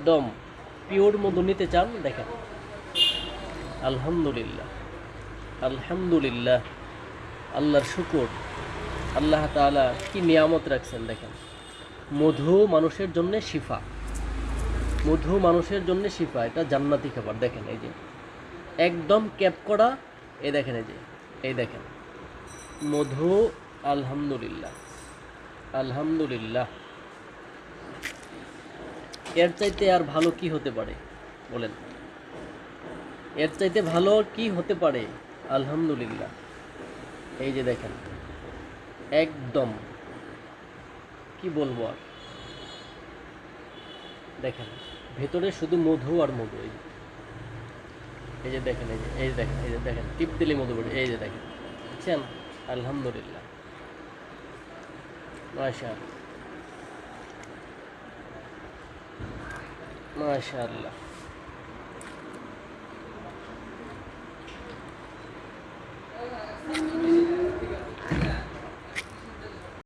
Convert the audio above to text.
একদম পিওর মধু নিতে চান, দেখেন আলহামদুলিল্লাহ, আলহামদুলিল্লাহ, আল্লাহর শুকর। আল্লাহ তাআলা কি নিয়ামত রাখছেন দেখেন। মধু মানুষের জন্য শিফা, মধু মানুষের জন্য শিফা, এটা জান্নাতি খাবার। দেখেন এই যে একদম ক্যাপ করা, এই দেখেন এই যে, এই দেখেন মধু। আলহামদুলিল্লাহ, আলহামদুলিল্লাহ, এর চাইতে আর ভালো কি হতে পারে বলেন? এর চাইতে ভালো কি হতে পারে? আলহামদুলিল্লাহ, এই যে দেখেন একদম কি বলবো আর, দেখেন ভেতরে শুধু মধু আর মধু। এই যে দেখেন, এই যে, এই যে দেখেন, এই যে দেখেন টিপ দিলে মধু পড়ে, এই যে দেখেন, বুঝছেন? আলহামদুলিল্লাহ, মাশাআল্লাহ, মাশাআল্লাহ।